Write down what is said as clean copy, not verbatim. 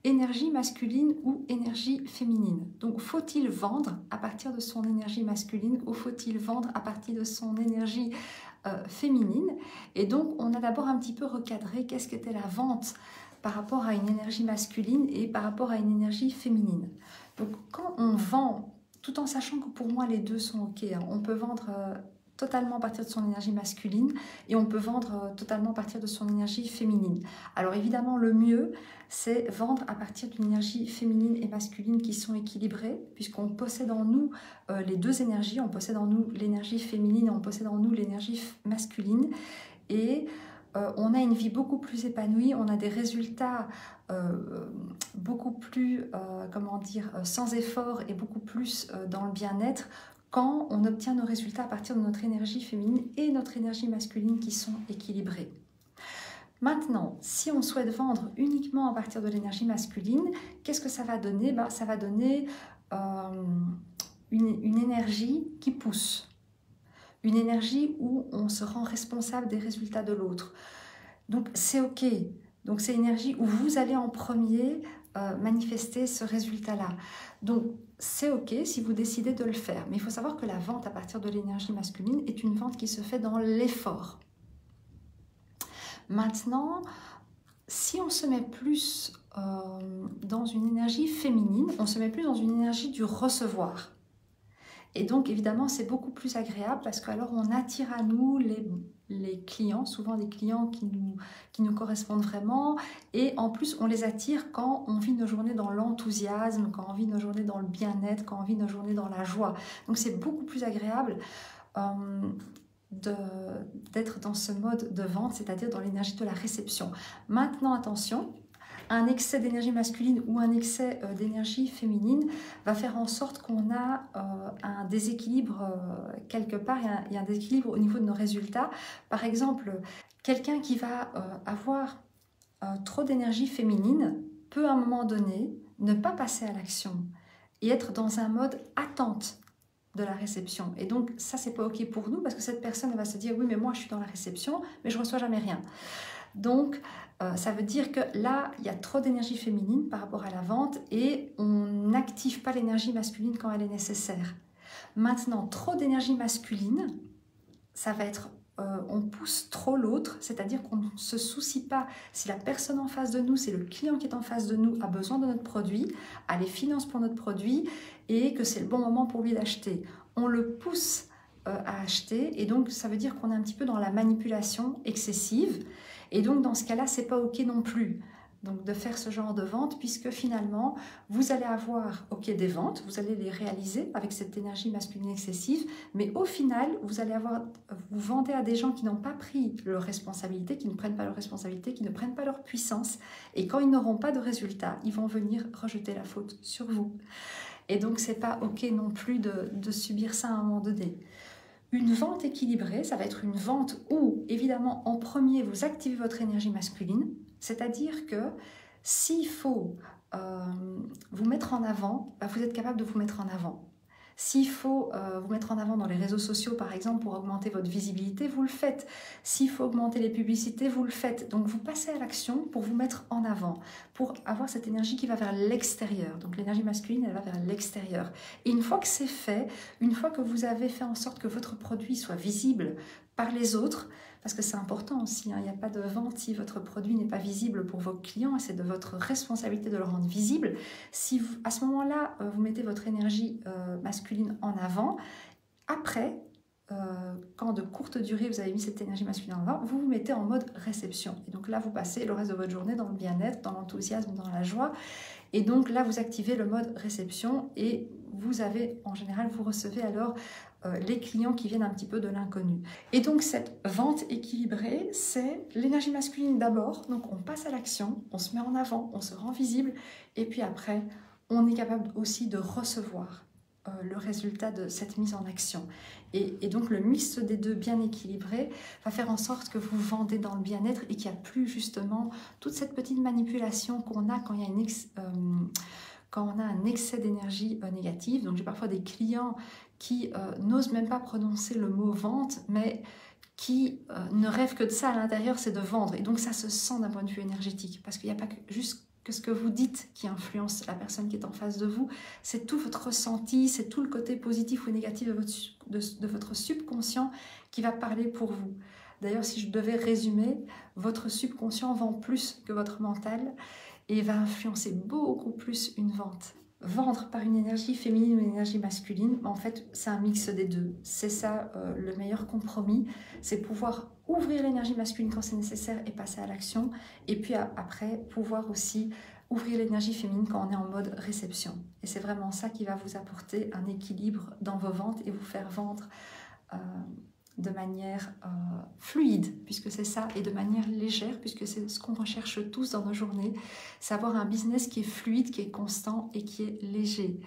énergie masculine ou énergie féminine. Donc, faut-il vendre à partir de son énergie masculine ou faut-il vendre à partir de son énergie féminine? Et donc, on a d'abord un petit peu recadré qu'est-ce qu'était la vente par rapport à une énergie masculine et par rapport à une énergie féminine. Donc, quand on vend, tout en sachant que pour moi, les deux sont OK, hein, on peut vendre totalement à partir de son énergie masculine et on peut vendre totalement à partir de son énergie féminine. Alors évidemment, le mieux, c'est vendre à partir d'une énergie féminine et masculine qui sont équilibrées, puisqu'on possède en nous les deux énergies, on possède en nous l'énergie féminine et on possède en nous l'énergie masculine. Et on a une vie beaucoup plus épanouie, on a des résultats beaucoup plus, sans effort et beaucoup plus dans le bien-être quand on obtient nos résultats à partir de notre énergie féminine et notre énergie masculine qui sont équilibrées. Maintenant, si on souhaite vendre uniquement à partir de l'énergie masculine, qu'est-ce que ça va donner? Ça va donner une énergie qui pousse. Une énergie où on se rend responsable des résultats de l'autre. Donc c'est OK. Donc c'est une énergie où vous allez en premier manifester ce résultat-là. Donc c'est OK si vous décidez de le faire. Mais il faut savoir que la vente à partir de l'énergie masculine est une vente qui se fait dans l'effort. Maintenant, si on se met plus dans une énergie féminine, on se met plus dans une énergie du recevoir. Et donc, évidemment, c'est beaucoup plus agréable parce qu'alors on attire à nous les clients, souvent des clients qui nous correspondent vraiment. Et en plus, on les attire quand on vit nos journées dans l'enthousiasme, quand on vit nos journées dans le bien-être, quand on vit nos journées dans la joie. Donc, c'est beaucoup plus agréable d'être dans ce mode de vente, c'est-à-dire dans l'énergie de la réception. Maintenant, attention, un excès d'énergie masculine ou un excès d'énergie féminine va faire en sorte qu'on a un déséquilibre quelque part, il y a un déséquilibre au niveau de nos résultats. Par exemple, quelqu'un qui va avoir trop d'énergie féminine peut à un moment donné ne pas passer à l'action et être dans un mode attente de la réception. Et donc ça, c'est pas OK pour nous parce que cette personne elle va se dire oui, mais moi je suis dans la réception, mais je reçois jamais rien. Donc, ça veut dire que là, il y a trop d'énergie féminine par rapport à la vente et on n'active pas l'énergie masculine quand elle est nécessaire. Maintenant, trop d'énergie masculine, ça va être, on pousse trop l'autre, c'est-à-dire qu'on ne se soucie pas si la personne en face de nous, c'est le client qui est en face de nous, a besoin de notre produit, a les finances pour notre produit et que c'est le bon moment pour lui d'acheter. On le pousse à acheter et donc ça veut dire qu'on est un petit peu dans la manipulation excessive. Et donc, dans ce cas-là, ce n'est pas OK non plus donc, de faire ce genre de vente puisque finalement, vous allez avoir des ventes, vous allez les réaliser avec cette énergie masculine excessive, mais au final, vous vendez à des gens qui n'ont pas pris leurs responsabilités, qui ne prennent pas leurs responsabilités, qui ne prennent pas leur puissance. Et quand ils n'auront pas de résultats, ils vont venir rejeter la faute sur vous. Et donc, ce n'est pas OK non plus de subir ça à un moment donné. Une vente équilibrée, ça va être une vente où, évidemment, en premier, vous activez votre énergie masculine, c'est-à-dire que s'il faut vous mettre en avant, vous êtes capable de vous mettre en avant. S'il faut vous mettre en avant dans les réseaux sociaux, par exemple, pour augmenter votre visibilité, vous le faites. S'il faut augmenter les publicités, vous le faites. Donc, vous passez à l'action pour vous mettre en avant, pour avoir cette énergie qui va vers l'extérieur. Donc, l'énergie masculine, elle va vers l'extérieur. Et une fois que c'est fait, une fois que vous avez fait en sorte que votre produit soit visible par les autres, parce que c'est important aussi, il n'y a pas de vente si votre produit n'est pas visible pour vos clients et c'est de votre responsabilité de le rendre visible. Si vous, à ce moment-là, vous mettez votre énergie masculine en avant, après, quand de courte durée vous avez mis cette énergie masculine en avant, vous vous mettez en mode réception. Et donc là, vous passez le reste de votre journée dans le bien-être, dans l'enthousiasme, dans la joie. Et donc là, vous activez le mode réception et vous avez, en général, vous recevez alors les clients qui viennent un petit peu de l'inconnu. Et donc cette vente équilibrée, c'est l'énergie masculine d'abord, donc on passe à l'action, on se met en avant, on se rend visible, et puis après, on est capable aussi de recevoir le résultat de cette mise en action. Et donc le mix des deux bien équilibré va faire en sorte que vous vendez dans le bien-être et qu'il n'y a plus justement toute cette petite manipulation qu'on a quand il y a quand on a un excès d'énergie négative. Donc j'ai parfois des clients qui n'osent même pas prononcer le mot vente, mais qui ne rêvent que de ça à l'intérieur, c'est de vendre. Et donc ça se sent d'un point de vue énergétique, parce qu'il n'y a pas juste que ce que vous dites qui influence la personne qui est en face de vous. C'est tout votre ressenti, c'est tout le côté positif ou négatif de votre subconscient qui va parler pour vous. D'ailleurs, si je devais résumer, votre subconscient vend plus que votre mental et va influencer beaucoup plus une vente. Vendre par une énergie féminine ou une énergie masculine, en fait, c'est un mix des deux. C'est ça le meilleur compromis, c'est pouvoir ouvrir l'énergie masculine quand c'est nécessaire et passer à l'action, et puis après, pouvoir aussi ouvrir l'énergie féminine quand on est en mode réception. Et c'est vraiment ça qui va vous apporter un équilibre dans vos ventes et vous faire vendre de manière fluide, puisque c'est ça, et de manière légère, puisque c'est ce qu'on recherche tous dans nos journées, c'est avoir un business qui est fluide, qui est constant et qui est léger.